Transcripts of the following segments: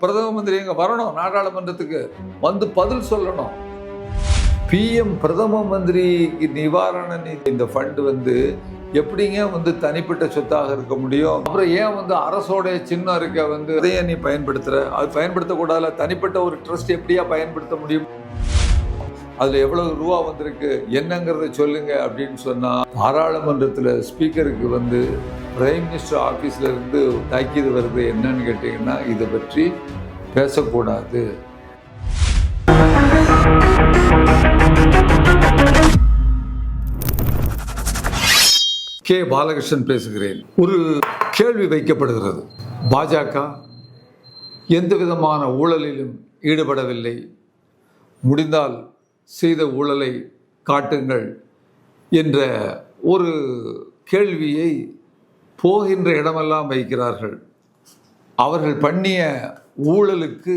பிரதம மந்திரி இங்க வரணும், நாடாளுமன்றத்துக்கு வந்து பதில் சொல்லணும். பிஎம் பிரதம மந்திரி நிவாரண நிதி இந்த ஃபண்ட் எப்படிங்க தனிப்பட்ட சொத்தாக இருக்க முடியும்? அப்புறம் ஏன் அரசோடைய சின்னம் இருக்க இதையே நீ பயன்படுத்துற? அது பயன்படுத்தக்கூடாது. தனிப்பட்ட ஒரு ட்ரஸ்ட் எப்படியா பயன்படுத்த முடியும்? அதுல எவ்வளவு ரூபா வந்திருக்கு என்னங்கிறத சொல்லுங்க அப்படின்னு சொன்னா, பாராளுமன்றத்தில் ஸ்பீக்கருக்கு பிரைம் மினிஸ்டர் ஆபீஸ்ல இருந்து தாக்கீது வருது. என்னன்னு கேட்டீங்கன்னா, இதை பற்றி பேசக்கூடாது. கே பாலகிருஷ்ணன் பேசுகிறேன். ஒரு கேள்வி வைக்கப்படுகிறது. பாஜக எந்த விதமான ஊழலிலும் ஈடுபடவில்லை, முடிந்தால் செய்த ஊழலை காட்டுங்கள் என்ற ஒரு கேள்வியை போகின்ற இடமெல்லாம் வைக்கிறார்கள். அவர்கள் பண்ணிய ஊழலுக்கு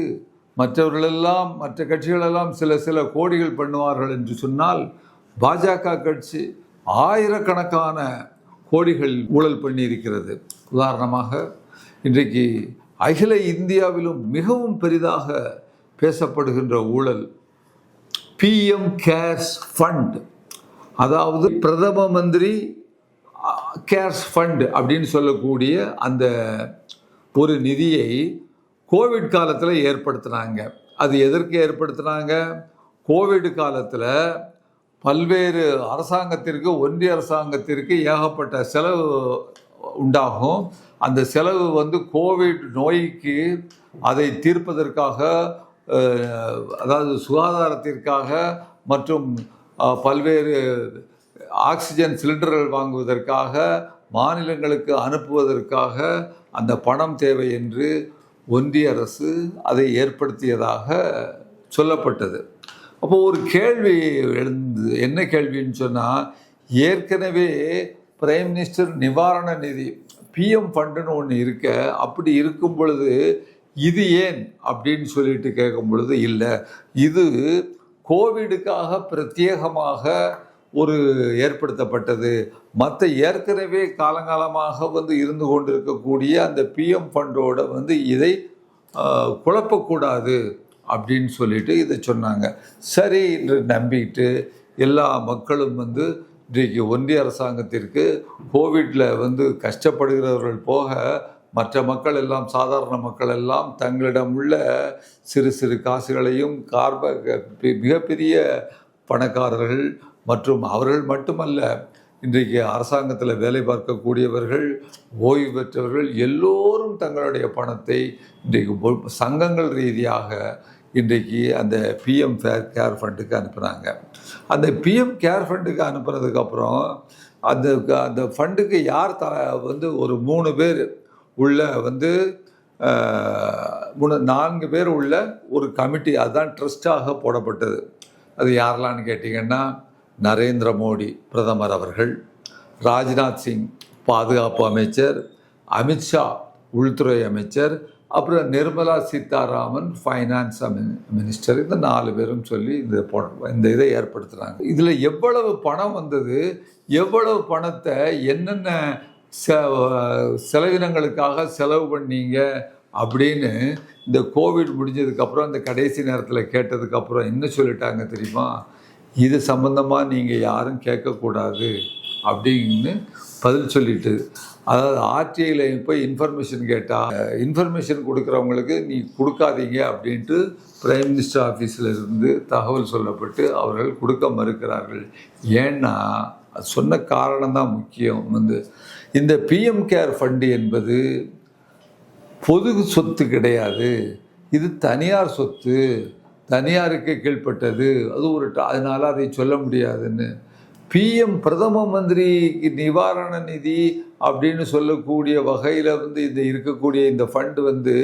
மற்றவர்களெல்லாம், மற்ற கட்சிகளெல்லாம் சில கோடிகள் பண்ணுவார்கள் என்று சொன்னால், பாஜக கட்சி ஆயிரக்கணக்கான கோடிகள் ஊழல் பண்ணியிருக்கிறது. உதாரணமாக, இன்றைக்கு அகில இந்தியாவிலும் மிகவும் பெரிதாக பேசப்படுகின்ற ஊழல் பிஎம் கேர்ஸ் ஃபண்ட், அதாவது பிரதம மந்திரி கேர்ஸ் ஃபண்ட் அப்படின்னு சொல்லக்கூடிய அந்த ஒரு நிதியை கோவிட் காலத்தில் ஏற்படுத்தினாங்க. அது எதற்கு ஏற்படுத்தினாங்க? கோவிட் காலத்தில் பல்வேறு அரசாங்கத்திற்கு, ஒன்றிய அரசாங்கத்திற்கு ஏகப்பட்ட செலவு உண்டாகும். அந்த செலவு கோவிட் நோய்க்கு அதை தீர்ப்பதற்காக, அதாவது சுகாதாரத்திற்காக மற்றும் பல்வேறு ஆக்சிஜன் சிலிண்டர்கள் வாங்குவதற்காக, மாநிலங்களுக்கு அனுப்புவதற்காக அந்த பணம் தேவை என்று ஒன்றிய அரசு அதை ஏற்படுத்தியதாக சொல்லப்பட்டது. அப்போ ஒரு கேள்வி எழுந்து, என்ன கேள்வின்னு சொன்னால், ஏற்கனவே பிரைம் மினிஸ்டர் நிவாரண நிதி பிஎம் ஃபண்டுன்னு ஒன்று இருக்க, அப்படி இருக்கும் பொழுது இது ஏன் அப்படின்னு சொல்லிட்டு கேட்கும் பொழுது, இல்லை, இது கோவிடுக்காக பிரத்யேகமாக ஒரு ஏற்படுத்தப்பட்டது. மற்ற ஏற்கனவே காலங்காலமாக இருந்து கொண்டிருக்கக்கூடிய அந்த பிஎம் ஃபண்டோட இதை குழப்பக்கூடாது அப்படின்னு சொல்லிட்டு இதை சொன்னாங்க. சரி என்று நம்பிட்டு எல்லா மக்களும் இன்றைக்கு ஒன்றிய அரசாங்கத்திற்கு கோவிடில் கஷ்டப்படுகிறவர்கள் போக மற்ற மக்கள் எல்லாம், சாதாரண மக்கள் எல்லாம் தங்களிடம் உள்ள சிறு காசுகளையும், மிகப்பெரிய பணக்காரர்கள் மற்றும் அவர்கள் மட்டுமல்ல, இன்றைக்கு அரசாங்கத்தில் வேலை பார்க்கக்கூடியவர்கள், ஓய்வு பெற்றவர்கள் எல்லோரும் தங்களுடைய பணத்தை இன்றைக்கு சங்கங்கள் ரீதியாக இன்றைக்கு அந்த பிஎம் கேர் ஃபண்டுக்கு அனுப்புகிறாங்க. அந்த பிஎம் கேர் ஃபண்டுக்கு அனுப்புனதுக்கப்புறம் அந்த ஃபண்டுக்கு யார் ஒரு 3 பேர் உள்ள 4 பேர் உள்ள ஒரு கமிட்டி, அதுதான் ட்ரஸ்டாக போடப்பட்டது. அது யாரெல்லாம்னு கேட்டிங்கன்னா, நரேந்திர மோடி பிரதமர் அவர்கள், ராஜ்நாத் சிங் பாதுகாப்பு அமைச்சர், அமித்ஷா உள்துறை அமைச்சர், அப்புறம் நிர்மலா சீதாராமன் ஃபைனான்ஸ் மினிஸ்டர். இந்த 4 பேரும் சொல்லி இந்த இதை ஏற்படுத்துகிறாங்க. இதில் எவ்வளவு பணம் வந்தது, எவ்வளவு பணத்தை என்னென்ன செலவினங்களுக்காக செலவு பண்ணீங்க அப்படின்னு இந்த கோவிட் முடிஞ்சதுக்கப்புறம், இந்த கடைசி நேரத்தில் கேட்டதுக்கப்புறம் என்ன சொல்லிட்டாங்க தெரியுமா? இது சம்பந்தமாக நீங்கள் யாரும் கேட்கக்கூடாது அப்படின்னு பதில் சொல்லிட்டு, அதாவது ஆர்டிஐயில் போய் இன்ஃபர்மேஷன் கேட்டால், இன்ஃபர்மேஷன் கொடுக்குறவங்களுக்கு நீ கொடுக்காதீங்க அப்படின்ட்டு பிரைம் மினிஸ்டர் ஆஃபீஸில் இருந்து தகவல் சொல்லப்பட்டு அவர்கள் கொடுக்க மறுக்கிறார்கள். ஏன்னா சொன்ன காரணம் தான் முக்கியம். இந்த பிஎம் கேர் ஃபண்டு என்பது பொது சொத்து கிடையாது, இது தனியார் சொத்து, தனியாருக்கு கீழ்ப்பட்டது. அது அதனால் அதை சொல்ல முடியாதுன்னு பிஎம் பிரதம மந்திரி நிவாரண நிதி அப்படின்னு சொல்லக்கூடிய வகையில் இந்த இருக்கக்கூடிய இந்த ஃபண்டு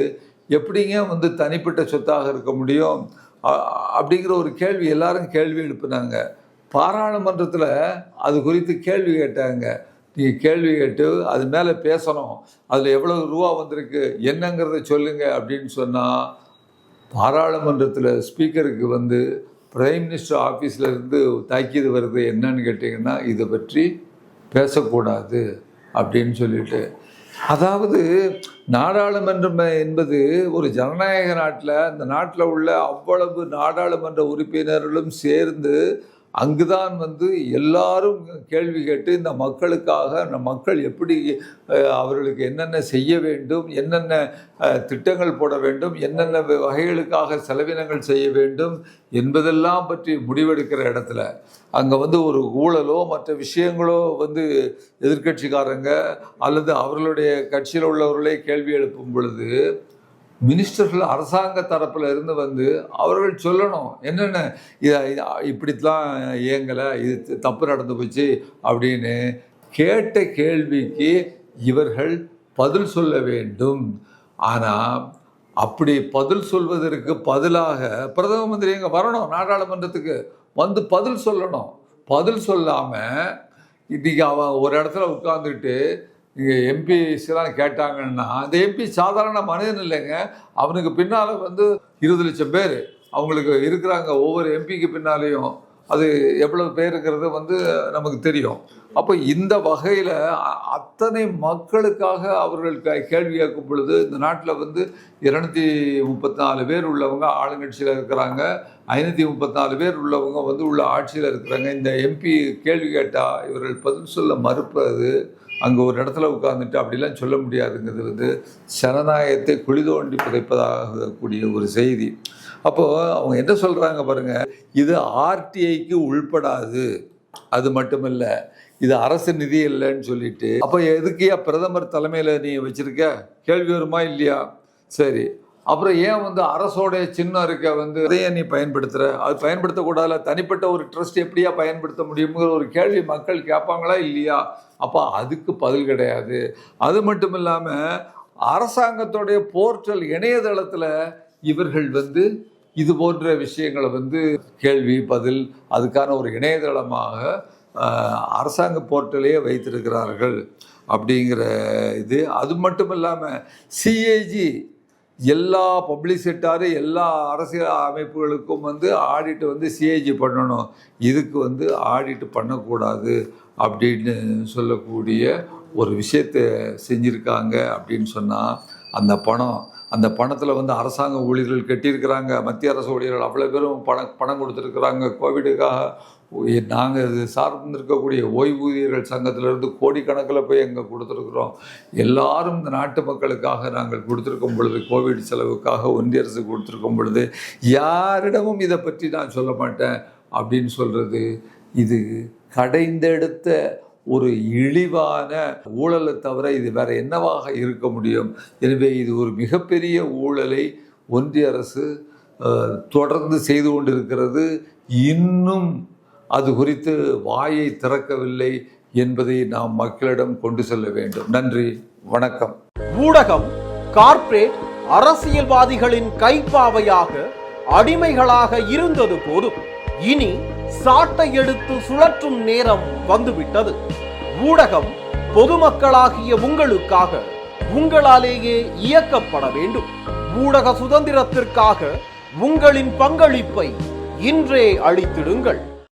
எப்படிங்க தனிப்பட்ட சொத்தாக இருக்க முடியும் அப்படிங்கிற ஒரு கேள்வி எல்லாரும் கேள்வி எழுப்புனாங்க. பாராளுமன்றத்தில் அது குறித்து கேள்வி கேட்டாங்க. நீங்கள் கேள்வி கேட்டு அது மேலே பேசணும், அதில் எவ்வளவு ரூபா வந்திருக்கு என்னங்கிறத சொல்லுங்க அப்படின்னு சொன்னால், பாராளுமன்றத்தில் ஸ்பீக்கருக்கு பிரைம் மினிஸ்டர் ஆஃபீஸில் இருந்து தாக்கீது வருது. என்னன்னு கேட்டிங்கன்னா, இதை பற்றி பேசக்கூடாது அப்படின்னு சொல்லிட்டு அதாவது நாடாளுமன்றம் என்பது ஒரு ஜனநாயக நாட்டில், அந்த நாட்டில் உள்ள அவ்வளவு நாடாளுமன்ற உறுப்பினர்களும் சேர்ந்து அங்குதான் எல்லாரும் கேள்வி கேட்டு இந்த மக்களுக்காக மக்கள் எப்படி அவர்களுக்கு என்னென்ன செய்ய வேண்டும், என்னென்ன திட்டங்கள் போட வேண்டும், என்னென்ன வகைகளுக்காக செலவினங்கள் செய்ய வேண்டும் என்பதெல்லாம் பற்றி முடிவெடுக்கிற இடத்துல அங்கே ஒரு ஊழலோ மற்ற விஷயங்களோ எதிர்கட்சிக்காரங்க அல்லது அவர்களுடைய கட்சியில் உள்ளவர்களே கேள்வி எழுப்பும் பொழுது மினிஸ்டர்கள் அரசாங்க தரப்பில் இருந்து அவர்கள் சொல்லணும் என்னென்ன இப்படித்தான் இயங்கலை, இது தப்பு நடந்து போச்சு அப்படின்னு கேட்ட கேள்விக்கு இவர்கள் பதில் சொல்ல வேண்டும். ஆனால் அப்படி பதில் சொல்வதற்கு பதிலாக பிரதம மந்திரி எங்கே வரணும், நாடாளுமன்றத்துக்கு பதில் சொல்லணும். பதில் சொல்லாமல் இன்றைக்கி அவன் ஒரு இடத்துல உட்காந்துக்கிட்டு இங்கே எம்பிஸ்லாம் கேட்டாங்கன்னா அந்த எம்பி சாதாரண மனிதன் இல்லைங்க. அவனுக்கு பின்னால் 20 லட்சம் பேர் அவங்களுக்கு இருக்கிறாங்க. ஒவ்வொரு எம்பிக்கு பின்னாலேயும் அது எவ்வளவு பேருங்கிறது நமக்கு தெரியும். அப்போ இந்த வகையில் அத்தனை மக்களுக்காக அவர்கள் கேள்வி கேட்கும் பொழுது இந்த நாட்டில் 234 பேர் உள்ளவங்க ஆளுங்கட்சியில் இருக்கிறாங்க, 534 பேர் உள்ளவங்க உள்ள ஆட்சியில் இருக்கிறாங்க. இந்த எம்பி கேள்வி கேட்டால் இவர்கள் பதில் சொல்ல மறுப்பது, அங்கே ஒரு இடத்துல உட்கார்ந்துட்டு அப்படிலாம் சொல்ல முடியாதுங்கிறது ஜனநாயகத்தை குழி தோண்டி புதைப்பதாக கூடிய ஒரு செய்தி. அப்போது அவங்க என்ன சொல்கிறாங்க பாருங்கள், இது ஆர்டிஐக்கு உள்படாது, அது மட்டுமில்ல இது அரசு நிதி இல்லைன்னு சொல்லிட்டு, அப்போ எதுக்கியா பிரதமர் தலைமையில் நீ வச்சுருக்க, கேள்வி வருமா இல்லையா? சரி, அப்புறம் ஏன் அரசோடைய சின்னம் இருக்க அதையே நீ பயன்படுத்துகிற, அது பயன்படுத்தக்கூடாதுல, தனிப்பட்ட ஒரு ட்ரஸ்ட் எப்படியா பயன்படுத்த முடியுங்கிற ஒரு கேள்வி மக்கள் கேட்பாங்களா இல்லையா? அப்போ அதுக்கு பதில் கிடையாது. அது மட்டும் இல்லாமல் அரசாங்கத்தோடைய போர்ட்டல் இணையதளத்தில் இவர்கள் இது போன்ற விஷயங்களை கேள்வி பதில் அதுக்கான ஒரு இணையதளமாக அரசாங்க போர்ட்டலையே வைத்திருக்கிறார்கள் அப்படிங்கிற இது. அது மட்டும் இல்லாமல் சிஏஜி எல்லா பப்ளிக் செக்டாரு எல்லா அரசியல் அமைப்புகளுக்கும் ஆடிட்டு சிஏஜி பண்ணணும், இதுக்கு ஆடிட்டு பண்ணக்கூடாது அப்படின்னு சொல்லக்கூடிய ஒரு விஷயத்தை செஞ்சுருக்காங்க. அப்படின்னு சொன்னால் அந்த பணத்தில் அரசாங்க ஊழியர்கள் கட்டியிருக்கிறாங்க, மத்திய அரசு ஊழியர்கள் அவ்வளோ பேரும் பணம் கொடுத்துருக்குறாங்க கோவிடுக்காக. நாங்கள் சார்ந்திருக்கக்கூடிய ஓய்வூதியர்கள் சங்கத்திலிருந்து கோடிக்கணக்கில் போய் எங்கே கொடுத்துருக்குறோம். எல்லாரும் இந்த நாட்டு மக்களுக்காக நாங்கள் கொடுத்துருக்கும் பொழுது, கோவிட் செலவுக்காக ஒன்றிய அரசு கொடுத்துருக்கும் பொழுது யாரிடமும் இதை பற்றி நான் சொல்ல மாட்டேன் அப்படின்னு சொல்கிறது இது கடைந்தெடுத்த ஒரு இழிவான ஊழலை தவிர இது வேற என்னவாக இருக்க முடியும்? எனவே இது ஒரு மிகப்பெரிய ஊழலை ஒன்றிய அரசு தொடர்ந்து செய்து கொண்டிருக்கிறது. இன்னும் அது குறித்து வாயை திறக்கவில்லை என்பதை நாம் மக்களிடம் கொண்டு செல்ல வேண்டும். நன்றி, வணக்கம். ஊடகம் கார்ப்பரேட் அரசியல்வாதிகளின் கைப்பாவையாக அடிமைகளாக இருந்தது போதும், இனி சாட்டை எடுத்து சுழற்றும் நேரம் வந்துவிட்டது. ஊடகம் பொதுமக்களாகிய உங்களுக்காக, உங்களாலேயே இயக்கப்பட வேண்டும். ஊடக சுதந்திரத்திற்காக உங்களின் பங்களிப்பை இன்றே அளித்திடுங்கள்.